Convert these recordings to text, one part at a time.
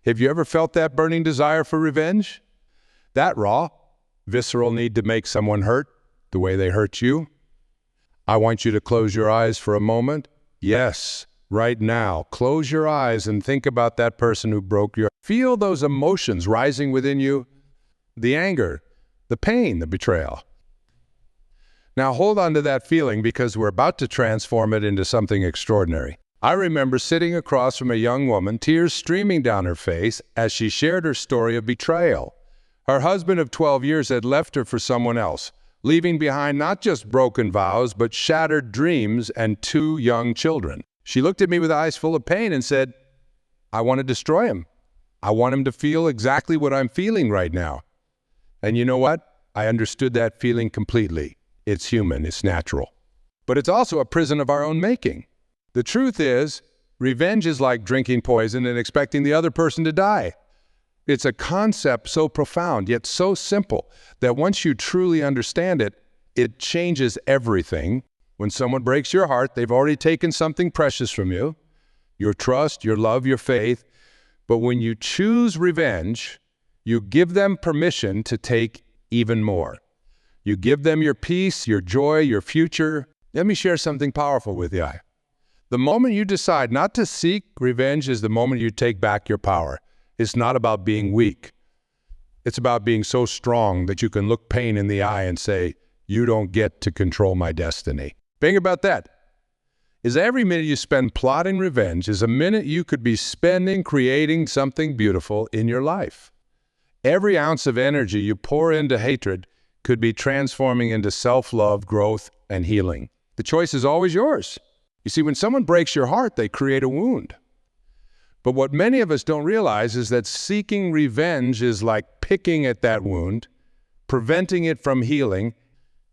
Have you ever felt that burning desire for revenge? That raw, visceral need to make someone hurt the way they hurt you? I want you to close your eyes for a moment. Yes, right now. Close your eyes and think about that person who broke your... Feel those emotions rising within you. The anger, the pain, the betrayal. Now hold on to that feeling because we're about to transform it into something extraordinary. I remember sitting across from a young woman, tears streaming down her face as she shared her story of betrayal. Her husband of 12 years had left her for someone else, leaving behind not just broken vows, but shattered dreams and 2 young children. She looked at me with eyes full of pain and said, I want to destroy him. I want him to feel exactly what I'm feeling right now. And you know what? I understood that feeling completely. It's human, it's natural. But it's also a prison of our own making. The truth is, revenge is like drinking poison and expecting the other person to die. It's a concept so profound, yet so simple, that once you truly understand it, it changes everything. When someone breaks your heart, they've already taken something precious from you, your trust, your love, your faith. But when you choose revenge, you give them permission to take even more. You give them your peace, your joy, your future. Let me share something powerful with you. The moment you decide not to seek revenge is the moment you take back your power. It's not about being weak. It's about being so strong that you can look pain in the eye and say, you don't get to control my destiny. Think about that. Is every minute you spend plotting revenge is a minute you could be spending creating something beautiful in your life. Every ounce of energy you pour into hatred could be transforming into self-love, growth, and healing. The choice is always yours. You see, when someone breaks your heart, they create a wound. But what many of us don't realize is that seeking revenge is like picking at that wound, preventing it from healing,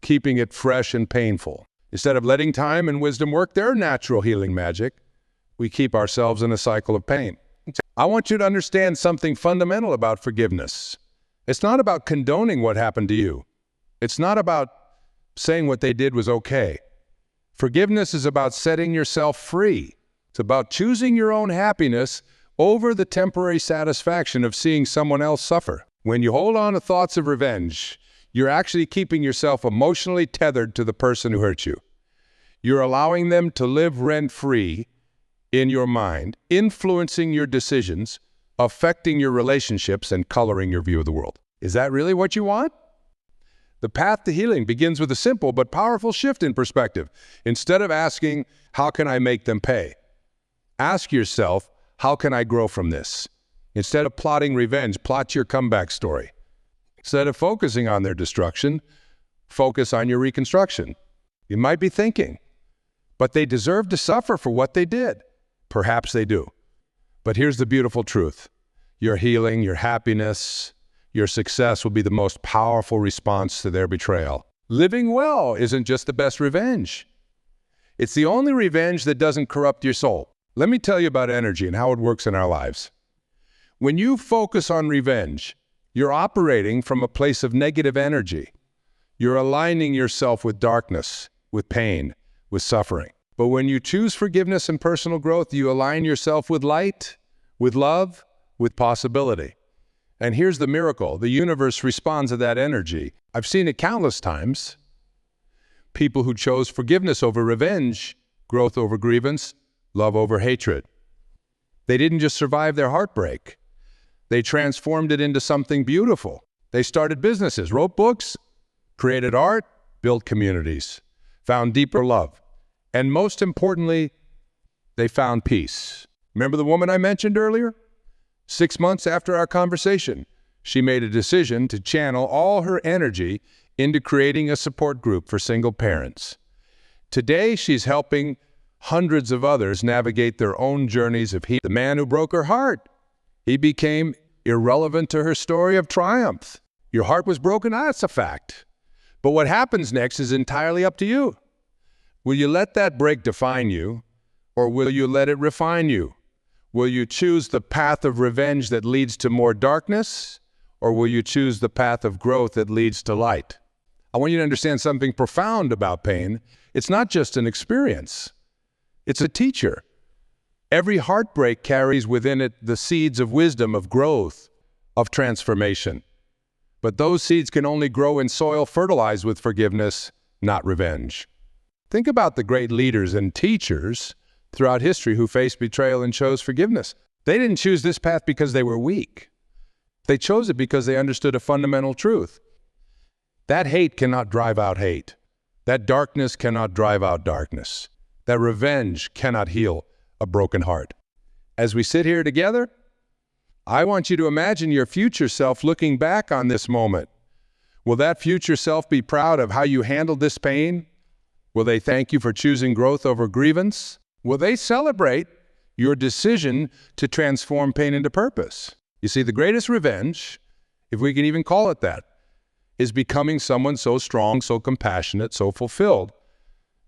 keeping it fresh and painful. Instead of letting time and wisdom work their natural healing magic, we keep ourselves in a cycle of pain. I want you to understand something fundamental about forgiveness. It's not about condoning what happened to you. It's not about saying what they did was okay. Forgiveness is about setting yourself free. It's about choosing your own happiness over the temporary satisfaction of seeing someone else suffer. When you hold on to thoughts of revenge, you're actually keeping yourself emotionally tethered to the person who hurt you. You're allowing them to live rent-free in your mind, influencing your decisions, affecting your relationships, and coloring your view of the world. Is that really what you want? The path to healing begins with a simple but powerful shift in perspective. Instead of asking, how can I make them pay? Ask yourself, how can I grow from this? Instead of plotting revenge, plot your comeback story. Instead of focusing on their destruction, focus on your reconstruction. You might be thinking, but they deserve to suffer for what they did. Perhaps they do. But here's the beautiful truth. Your healing, your happiness, your success will be the most powerful response to their betrayal. Living well isn't just the best revenge. It's the only revenge that doesn't corrupt your soul. Let me tell you about energy and how it works in our lives. When you focus on revenge, you're operating from a place of negative energy. You're aligning yourself with darkness, with pain, with suffering. But when you choose forgiveness and personal growth, you align yourself with light, with love, with possibility. And here's the miracle. The universe responds to that energy. I've seen it countless times. People who chose forgiveness over revenge, growth over grievance, love over hatred. They didn't just survive their heartbreak. They transformed it into something beautiful. They started businesses, wrote books, created art, built communities, found deeper love. And most importantly, they found peace. Remember the woman I mentioned earlier? 6 months after our conversation, she made a decision to channel all her energy into creating a support group for single parents. Today, she's helping hundreds of others navigate their own journeys of healing. The man who broke her heart, he became irrelevant to her story of triumph. Your heart was broken? That's a fact. But what happens next is entirely up to you. Will you let that break define you, or will you let it refine you? Will you choose the path of revenge that leads to more darkness, or will you choose the path of growth that leads to light? I want you to understand something profound about pain. It's not just an experience. It's a teacher. Every heartbreak carries within it the seeds of wisdom, of growth, of transformation. But those seeds can only grow in soil fertilized with forgiveness, not revenge. Think about the great leaders and teachers throughout history who faced betrayal and chose forgiveness. They didn't choose this path because they were weak. They chose it because they understood a fundamental truth. That hate cannot drive out hate. That darkness cannot drive out darkness. That revenge cannot heal a broken heart. As we sit here together, I want you to imagine your future self looking back on this moment. Will that future self be proud of how you handled this pain? Will they thank you for choosing growth over grievance? Will they celebrate your decision to transform pain into purpose? You see, the greatest revenge, if we can even call it that, is becoming someone so strong, so compassionate, so fulfilled,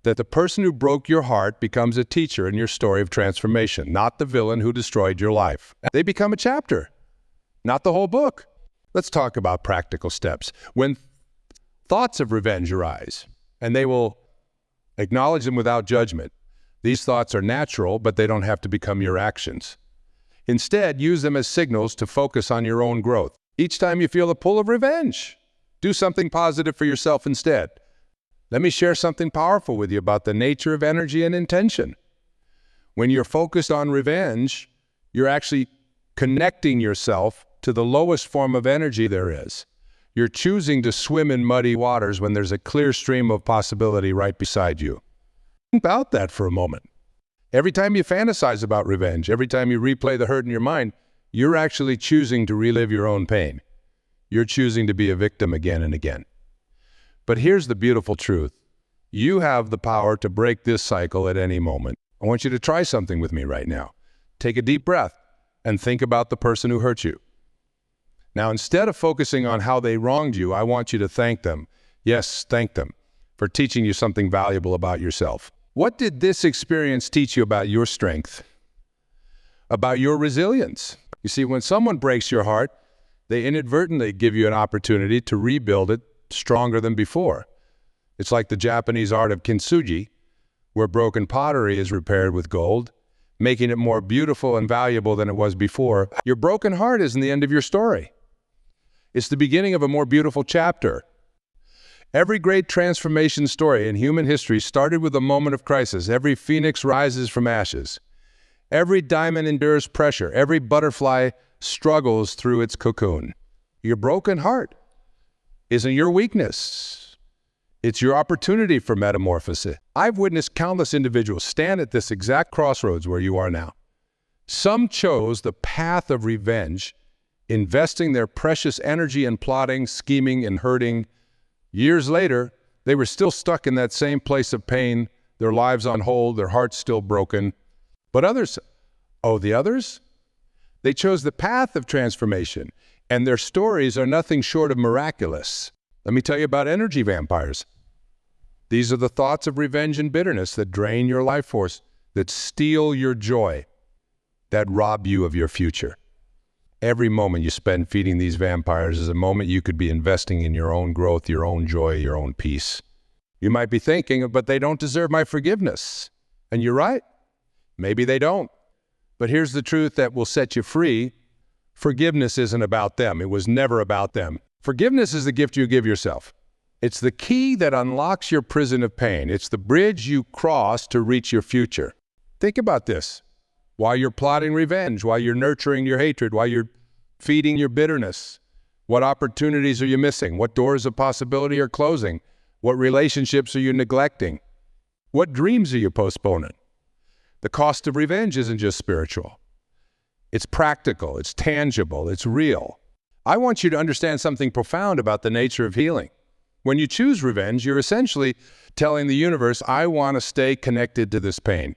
that the person who broke your heart becomes a teacher in your story of transformation, not the villain who destroyed your life. They become a chapter, not the whole book. Let's talk about practical steps. When thoughts of revenge arise, and they will acknowledge them without judgment, these thoughts are natural, but they don't have to become your actions. Instead, use them as signals to focus on your own growth. Each time you feel the pull of revenge, do something positive for yourself instead. Let me share something powerful with you about the nature of energy and intention. When you're focused on revenge, you're actually connecting yourself to the lowest form of energy there is. You're choosing to swim in muddy waters when there's a clear stream of possibility right beside you. Think about that for a moment. Every time you fantasize about revenge, every time you replay the hurt in your mind, you're actually choosing to relive your own pain. You're choosing to be a victim again and again. But here's the beautiful truth. You have the power to break this cycle at any moment. I want you to try something with me right now. Take a deep breath and think about the person who hurt you. Now, instead of focusing on how they wronged you, I want you to thank them. Yes, thank them for teaching you something valuable about yourself. What did this experience teach you about your strength, about your resilience? You see, when someone breaks your heart, they inadvertently give you an opportunity to rebuild it stronger than before. It's like the Japanese art of kintsugi, where broken pottery is repaired with gold, making it more beautiful and valuable than it was before. Your broken heart isn't the end of your story. It's the beginning of a more beautiful chapter. Every great transformation story in human history started with a moment of crisis. Every phoenix rises from ashes. Every diamond endures pressure. Every butterfly struggles through its cocoon. Your broken heart isn't your weakness. It's your opportunity for metamorphosis. I've witnessed countless individuals stand at this exact crossroads where you are now. Some chose the path of revenge, investing their precious energy in plotting, scheming, and hurting. Years later, they were still stuck in that same place of pain, their lives on hold, their hearts still broken. But others, the others? They chose the path of transformation, and their stories are nothing short of miraculous. Let me tell you about energy vampires. These are the thoughts of revenge and bitterness that drain your life force, that steal your joy, that rob you of your future. Every moment you spend feeding these vampires is a moment you could be investing in your own growth, your own joy, your own peace. You might be thinking, but they don't deserve my forgiveness. And you're right. Maybe they don't. But here's the truth that will set you free. Forgiveness isn't about them. It was never about them. Forgiveness is the gift you give yourself. It's the key that unlocks your prison of pain. It's the bridge you cross to reach your future. Think about this. While you're plotting revenge, while you're nurturing your hatred, while you're feeding your bitterness, what opportunities are you missing? What doors of possibility are closing? What relationships are you neglecting? What dreams are you postponing? The cost of revenge isn't just spiritual. It's practical, it's tangible, it's real. I want you to understand something profound about the nature of healing. When you choose revenge, you're essentially telling the universe, I want to stay connected to this pain.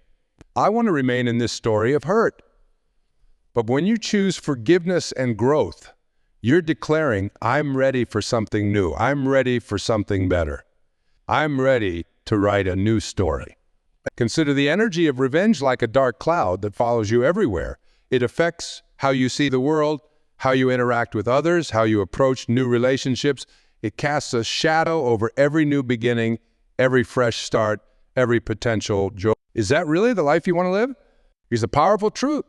I want to remain in this story of hurt. But when you choose forgiveness and growth, you're declaring, I'm ready for something new. I'm ready for something better. I'm ready to write a new story. Consider the energy of revenge like a dark cloud that follows you everywhere. It affects how you see the world, how you interact with others, how you approach new relationships. It casts a shadow over every new beginning, every fresh start, every potential joy. Is that really the life you want to live? Here's a powerful truth.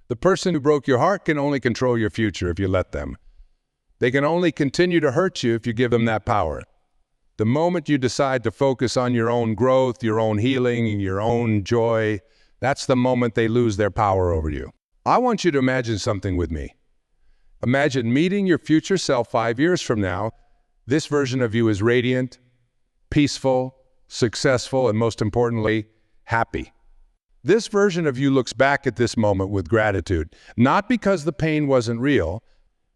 The person who broke your heart can only control your future if you let them. They can only continue to hurt you if you give them that power. The moment you decide to focus on your own growth, your own healing, your own joy, that's the moment they lose their power over you. I want you to imagine something with me. Imagine meeting your future self 5 years from now. This version of you is radiant, peaceful, successful, and most importantly, happy. This version of you looks back at this moment with gratitude, not because the pain wasn't real,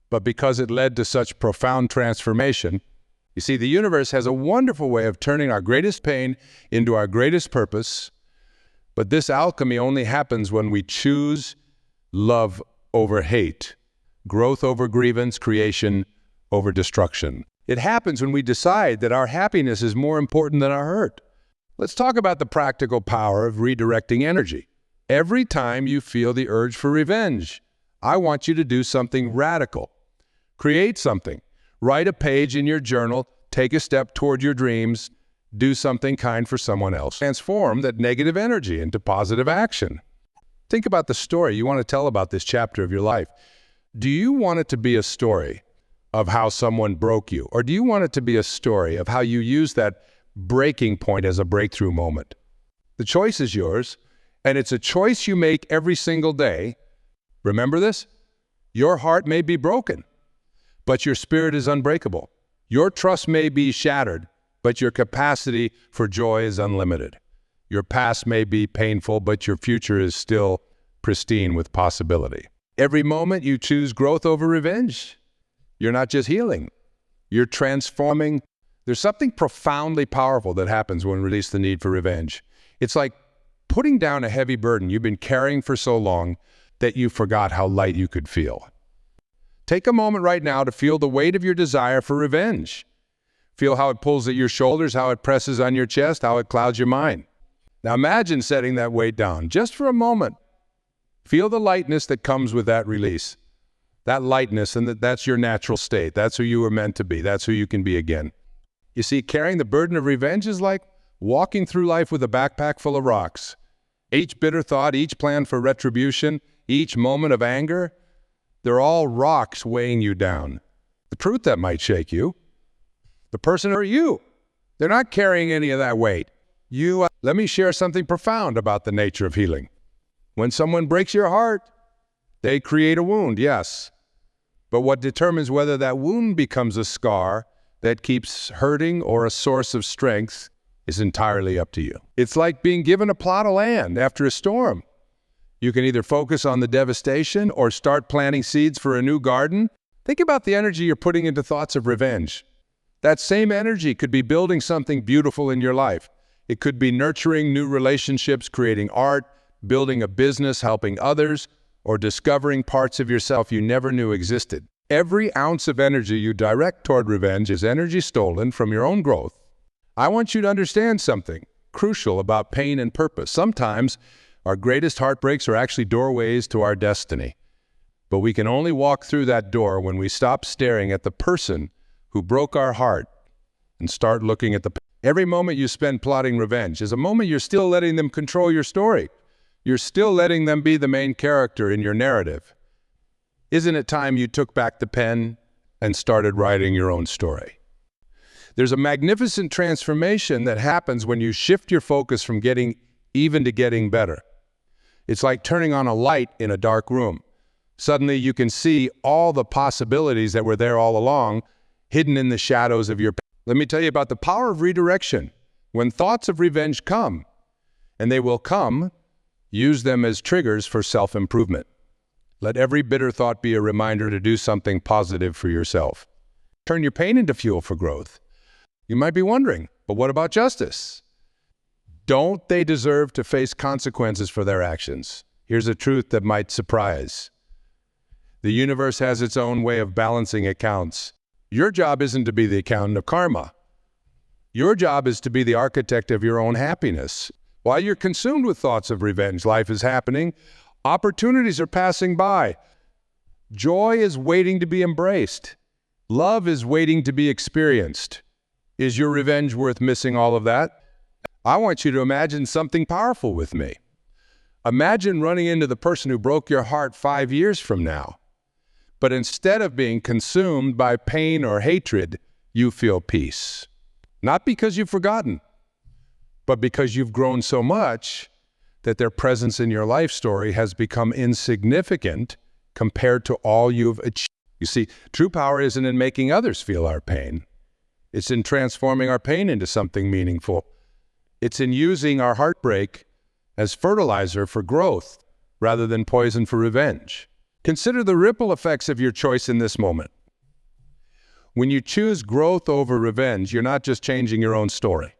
but because it led to such profound transformation. You see, the universe has a wonderful way of turning our greatest pain into our greatest purpose, but this alchemy only happens when we choose love over hate, growth over grievance, creation over destruction. It happens when we decide that our happiness is more important than our hurt. Let's talk about the practical power of redirecting energy. Every time you feel the urge for revenge, I want you to do something radical. Create something. Write a page in your journal, take a step toward your dreams, do something kind for someone else. Transform that negative energy into positive action. Think about the story you want to tell about this chapter of your life. Do you want it to be a story of how someone broke you? Or do you want it to be a story of how you use that breaking point as a breakthrough moment? The choice is yours, and it's a choice you make every single day. Remember this? Your heart may be broken, but your spirit is unbreakable. Your trust may be shattered, but your capacity for joy is unlimited. Your past may be painful, but your future is still pristine with possibility. Every moment you choose growth over revenge, you're not just healing, you're transforming. There's something profoundly powerful that happens when we release the need for revenge. It's like putting down a heavy burden you've been carrying for so long that you forgot how light you could feel. Take a moment right now to feel the weight of your desire for revenge. Feel how it pulls at your shoulders, how it presses on your chest, how it clouds your mind. Now imagine setting that weight down just for a moment. Feel the lightness that comes with that release. That lightness, and that's your natural state. That's who you were meant to be. That's who you can be again. You see, carrying the burden of revenge is like walking through life with a backpack full of rocks. Each bitter thought, each plan for retribution, each moment of anger, they're all rocks weighing you down. The truth that might shake you, the person or you, they're not carrying any of that weight. Let me share something profound about the nature of healing. When someone breaks your heart, they create a wound, yes. But what determines whether that wound becomes a scar that keeps hurting or a source of strength is entirely up to you. It's like being given a plot of land after a storm. You can either focus on the devastation or start planting seeds for a new garden. Think about the energy you're putting into thoughts of revenge. That same energy could be building something beautiful in your life. It could be nurturing new relationships, creating art, building a business, helping others, or discovering parts of yourself you never knew existed. Every ounce of energy you direct toward revenge is energy stolen from your own growth. I want you to understand something crucial about pain and purpose. Sometimes our greatest heartbreaks are actually doorways to our destiny. But we can only walk through that door when we stop staring at the person who broke our heart and start looking at the pain. Every moment you spend plotting revenge is a moment you're still letting them control your story. You're still letting them be the main character in your narrative. Isn't it time you took back the pen and started writing your own story? There's a magnificent transformation that happens when you shift your focus from getting even to getting better. It's like turning on a light in a dark room. Suddenly you can see all the possibilities that were there all along, hidden in the shadows of your pain. Let me tell you about the power of redirection. When thoughts of revenge come, and they will come, use them as triggers for self-improvement. Let every bitter thought be a reminder to do something positive for yourself. Turn your pain into fuel for growth. You might be wondering, but what about justice? Don't they deserve to face consequences for their actions? Here's a truth that might surprise. The universe has its own way of balancing accounts. Your job isn't to be the accountant of karma. Your job is to be the architect of your own happiness. While you're consumed with thoughts of revenge, life is happening. Opportunities are passing by. Joy is waiting to be embraced. Love is waiting to be experienced. Is your revenge worth missing all of that? I want you to imagine something powerful with me. Imagine running into the person who broke your heart 5 years from now. But instead of being consumed by pain or hatred, you feel peace. Not because you've forgotten, but because you've grown so much that their presence in your life story has become insignificant compared to all you've achieved. You see, true power isn't in making others feel our pain. It's in transforming our pain into something meaningful. It's in using our heartbreak as fertilizer for growth rather than poison for revenge. Consider the ripple effects of your choice in this moment. When you choose growth over revenge, you're not just changing your own story.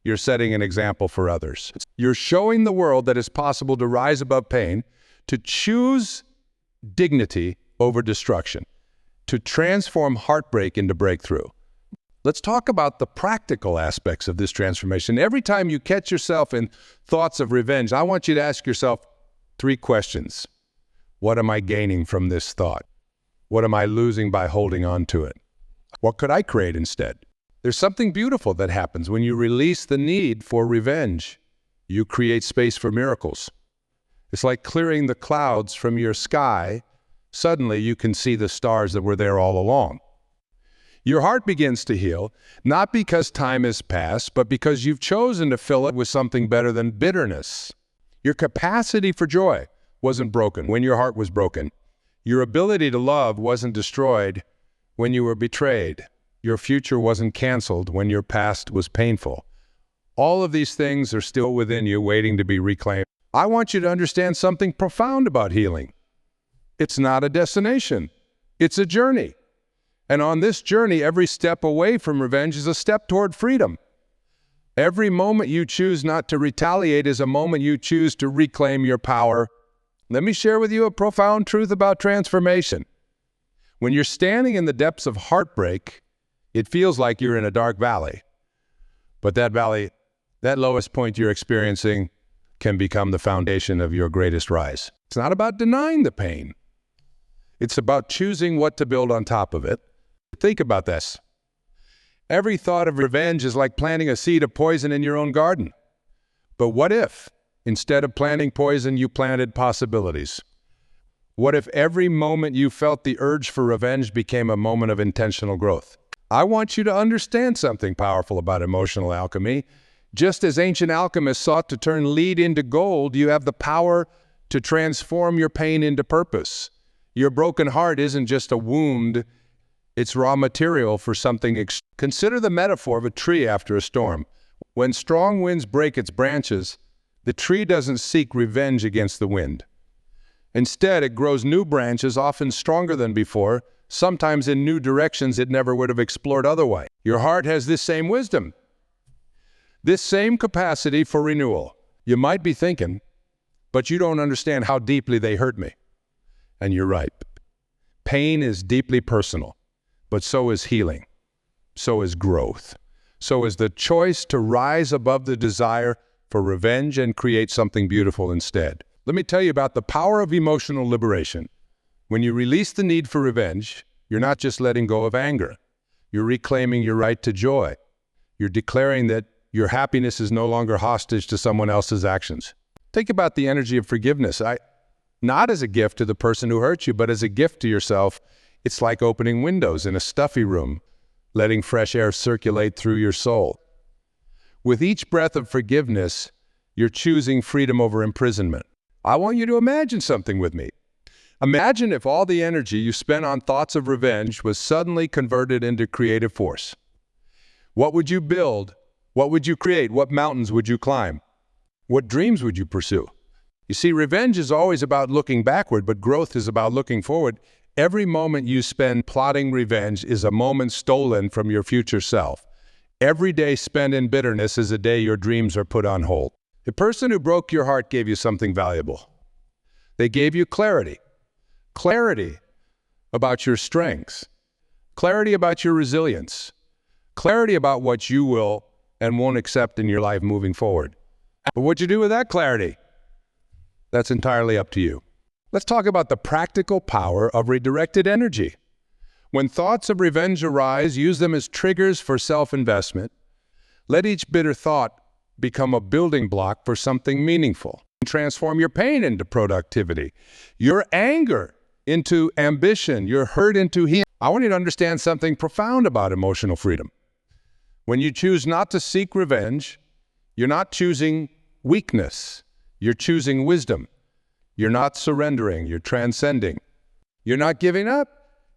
You're setting an example for others. You're showing the world that it's possible to rise above pain, to choose dignity over destruction, to transform heartbreak into breakthrough. Let's talk about the practical aspects of this transformation. Every time you catch yourself in thoughts of revenge, I want you to ask yourself 3 questions. What am I gaining from this thought? What am I losing by holding on to it? What could I create instead? There's something beautiful that happens when you release the need for revenge. You create space for miracles. It's like clearing the clouds from your sky. Suddenly you can see the stars that were there all along. Your heart begins to heal, not because time has passed, but because you've chosen to fill it with something better than bitterness. Your capacity for joy wasn't broken when your heart was broken. Your ability to love wasn't destroyed when you were betrayed. Your future wasn't canceled when your past was painful. All of these things are still within you, waiting to be reclaimed. I want you to understand something profound about healing. It's not a destination. It's a journey. And on this journey, every step away from revenge is a step toward freedom. Every moment you choose not to retaliate is a moment you choose to reclaim your power. Let me share with you a profound truth about transformation. When you're standing in the depths of heartbreak, it feels like you're in a dark valley. But that valley, that lowest point you're experiencing, can become the foundation of your greatest rise. It's not about denying the pain. It's about choosing what to build on top of it. Think about this. Every thought of revenge is like planting a seed of poison in your own garden. But what if, instead of planting poison, you planted possibilities? What if every moment you felt the urge for revenge became a moment of intentional growth? I want you to understand something powerful about emotional alchemy. Just as ancient alchemists sought to turn lead into gold, you have the power to transform your pain into purpose. Your broken heart isn't just a wound, it's raw material for something. Consider the metaphor of a tree after a storm. When strong winds break its branches, the tree doesn't seek revenge against the wind. Instead, it grows new branches, often stronger than before, sometimes in new directions it never would have explored otherwise. Your heart has this same wisdom, this same capacity for renewal. You might be thinking, but you don't understand how deeply they hurt me. And you're right. Pain is deeply personal, but so is healing. So is growth. So is the choice to rise above the desire for revenge and create something beautiful instead. Let me tell you about the power of emotional liberation. When you release the need for revenge, you're not just letting go of anger. You're reclaiming your right to joy. You're declaring that your happiness is no longer hostage to someone else's actions. Think about the energy of forgiveness. Not as a gift to the person who hurt you, but as a gift to yourself. It's like opening windows in a stuffy room, letting fresh air circulate through your soul. With each breath of forgiveness, you're choosing freedom over imprisonment. I want you to imagine something with me. Imagine if all the energy you spent on thoughts of revenge was suddenly converted into creative force. What would you build? What would you create? What mountains would you climb? What dreams would you pursue? You see, revenge is always about looking backward, but growth is about looking forward. Every moment you spend plotting revenge is a moment stolen from your future self. Every day spent in bitterness is a day your dreams are put on hold. The person who broke your heart gave you something valuable. They gave you clarity. Clarity about your strengths. Clarity about your resilience. Clarity about what you will and won't accept in your life moving forward. But what you do with that clarity, that's entirely up to you. Let's talk about the practical power of redirected energy. When thoughts of revenge arise, use them as triggers for self-investment. Let each bitter thought become a building block for something meaningful. Transform your pain into productivity, your anger into ambition, your hurt into healing. I want you to understand something profound about emotional freedom. When you choose not to seek revenge, you're not choosing weakness. You're choosing wisdom. You're not surrendering. You're transcending. You're not giving up.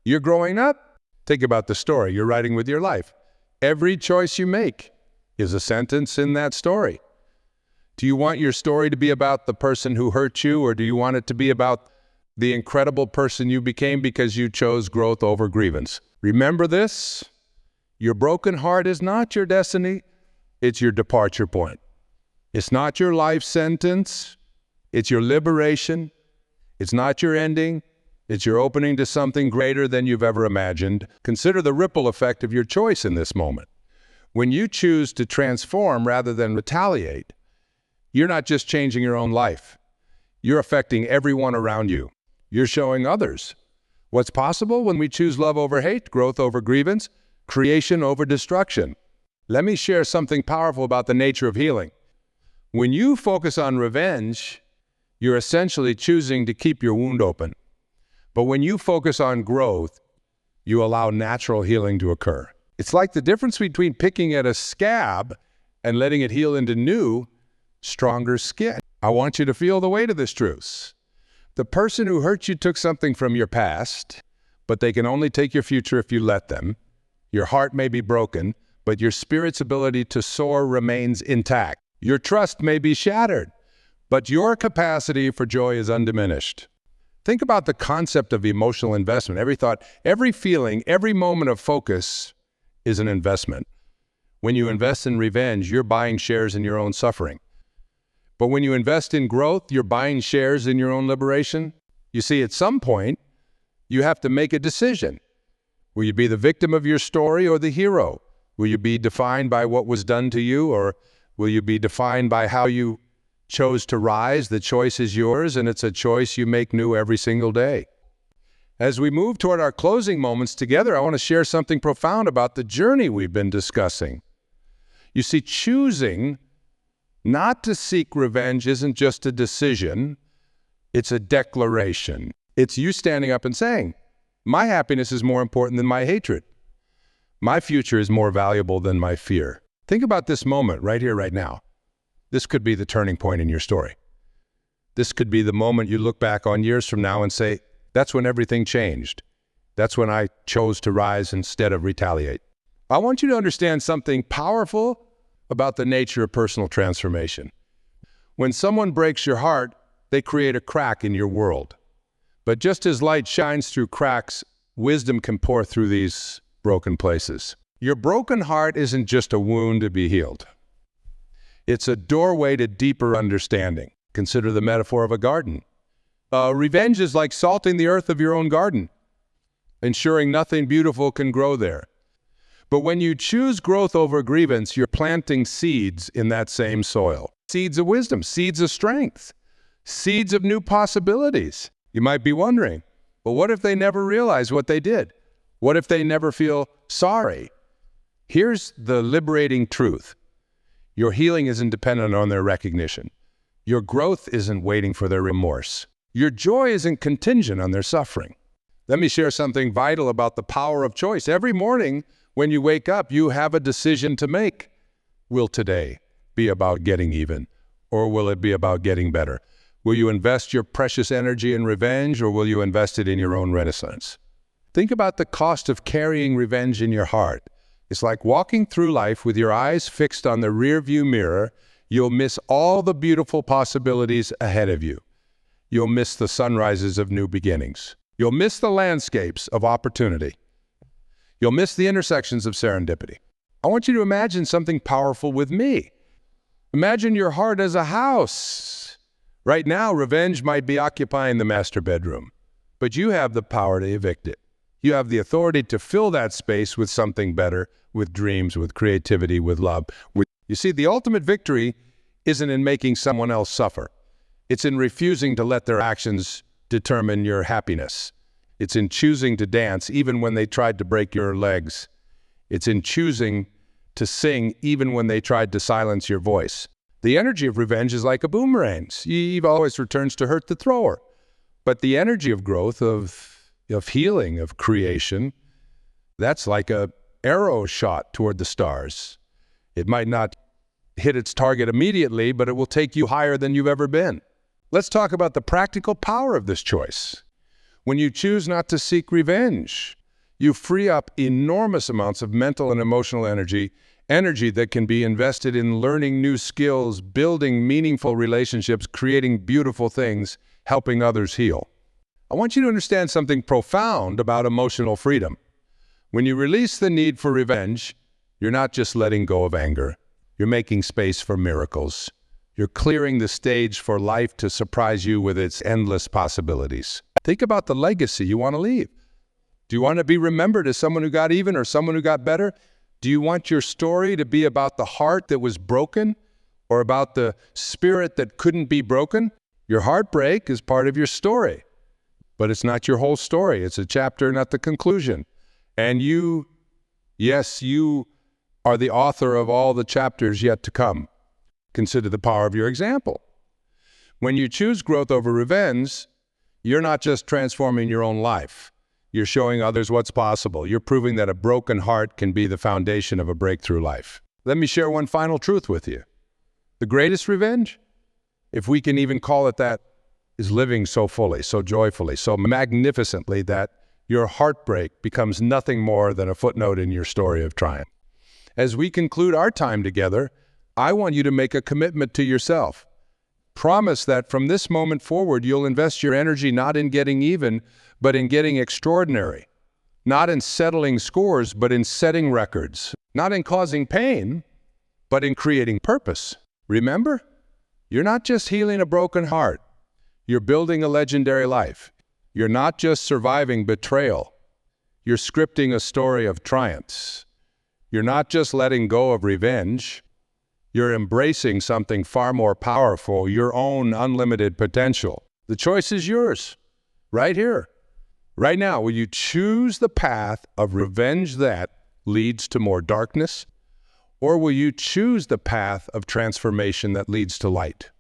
You're growing up. Think about the story you're writing with your life. Every choice you make is a sentence in that story. Do you want your story to be about the person who hurt you, or do you want it to be about the incredible person you became because you chose growth over grievance? Remember this: your broken heart is not your destiny, it's your departure point. It's not your life sentence, it's your liberation. It's not your ending, it's your opening to something greater than you've ever imagined. Consider the ripple effect of your choice in this moment. When you choose to transform rather than retaliate, you're not just changing your own life. You're affecting everyone around you. You're showing others what's possible when we choose love over hate, growth over grievance, creation over destruction. Let me share something powerful about the nature of healing. When you focus on revenge, you're essentially choosing to keep your wound open. But when you focus on growth, you allow natural healing to occur. It's like the difference between picking at a scab and letting it heal into new, stronger skin. I want you to feel the weight of this truth. The person who hurt you took something from your past, but they can only take your future if you let them. Your heart may be broken, but your spirit's ability to soar remains intact. Your trust may be shattered, but your capacity for joy is undiminished. Think about the concept of emotional investment. Every thought, every feeling, every moment of focus is an investment. When you invest in revenge, you're buying shares in your own suffering. But when you invest in growth, you're buying shares in your own liberation. You see, at some point, you have to make a decision. Will you be the victim of your story or the hero? Will you be defined by what was done to you, or will you be defined by how you chose to rise? The choice is yours, and it's a choice you make new every single day. As we move toward our closing moments together, I want to share something profound about the journey we've been discussing. You see, choosing not to seek revenge isn't just a decision, it's a declaration. It's you standing up and saying, my happiness is more important than my hatred. My future is more valuable than my fear. Think about this moment right here, right now. This could be the turning point in your story. This could be the moment you look back on years from now and say, that's when everything changed. That's when I chose to rise instead of retaliate. I want you to understand something powerful about the nature of personal transformation. When someone breaks your heart, they create a crack in your world. But just as light shines through cracks, wisdom can pour through these broken places. Your broken heart isn't just a wound to be healed. It's a doorway to deeper understanding. Consider the metaphor of a garden. Revenge is like salting the earth of your own garden, ensuring nothing beautiful can grow there. But when you choose growth over grievance, you're planting seeds in that same soil. Seeds of wisdom, seeds of strength, seeds of new possibilities. You might be wondering, well, what if they never realize what they did? What if they never feel sorry? Here's the liberating truth. Your healing isn't dependent on their recognition. Your growth isn't waiting for their remorse. Your joy isn't contingent on their suffering. Let me share something vital about the power of choice. Every morning, when you wake up, you have a decision to make. Will today be about getting even, or will it be about getting better? Will you invest your precious energy in revenge, or will you invest it in your own renaissance? Think about the cost of carrying revenge in your heart. It's like walking through life with your eyes fixed on the rearview mirror. You'll miss all the beautiful possibilities ahead of you. You'll miss the sunrises of new beginnings. You'll miss the landscapes of opportunity. You'll miss the intersections of serendipity. I want you to imagine something powerful with me. Imagine your heart as a house. Right now, revenge might be occupying the master bedroom, but you have the power to evict it. You have the authority to fill that space with something better, with dreams, with creativity, with love. You see, the ultimate victory isn't in making someone else suffer. It's in refusing to let their actions determine your happiness. It's in choosing to dance even when they tried to break your legs. It's in choosing to sing even when they tried to silence your voice. The energy of revenge is like a boomerang. Eve always returns to hurt the thrower. But the energy of growth, of healing, of creation, that's like a arrow shot toward the stars. It might not hit its target immediately, but it will take you higher than you've ever been. Let's talk about the practical power of this choice. When you choose not to seek revenge, you free up enormous amounts of mental and emotional energy that can be invested in learning new skills, building meaningful relationships, creating beautiful things, helping others heal. I want you to understand something profound about emotional freedom. When you release the need for revenge, you're not just letting go of anger. You're making space for miracles. You're clearing the stage for life to surprise you with its endless possibilities. Think about the legacy you want to leave. Do you want to be remembered as someone who got even or someone who got better? Do you want your story to be about the heart that was broken or about the spirit that couldn't be broken? Your heartbreak is part of your story, but it's not your whole story. It's a chapter, not the conclusion. And you, yes, you are the author of all the chapters yet to come. Consider the power of your example. When you choose growth over revenge, you're not just transforming your own life. You're showing others what's possible. You're proving that a broken heart can be the foundation of a breakthrough life. Let me share one final truth with you. The greatest revenge, if we can even call it that, is living so fully, so joyfully, so magnificently that your heartbreak becomes nothing more than a footnote in your story of triumph. As we conclude our time together, I want you to make a commitment to yourself. Promise that from this moment forward, you'll invest your energy not in getting even, but in getting extraordinary. Not in settling scores, but in setting records. Not in causing pain, but in creating purpose. Remember, you're not just healing a broken heart. You're building a legendary life. You're not just surviving betrayal. You're scripting a story of triumphs. You're not just letting go of revenge. You're embracing something far more powerful, your own unlimited potential. The choice is yours, right here, right now. Will you choose the path of revenge that leads to more darkness, or will you choose the path of transformation that leads to light?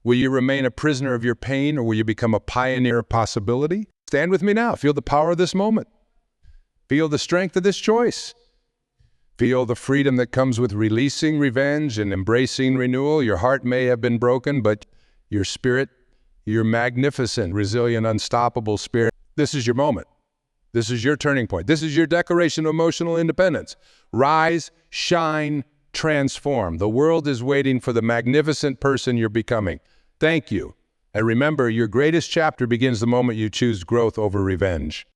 Will you remain a prisoner of your pain, or will you become a pioneer of possibility? Stand with me now. Feel the power of this moment. Feel the strength of this choice. Feel the freedom that comes with releasing revenge and embracing renewal. Your heart may have been broken, but your spirit, your magnificent, resilient, unstoppable spirit, this is your moment. This is your turning point. This is your declaration of emotional independence. Rise, shine, transform. The world is waiting for the magnificent person you're becoming. Thank you. And remember, your greatest chapter begins the moment you choose growth over revenge.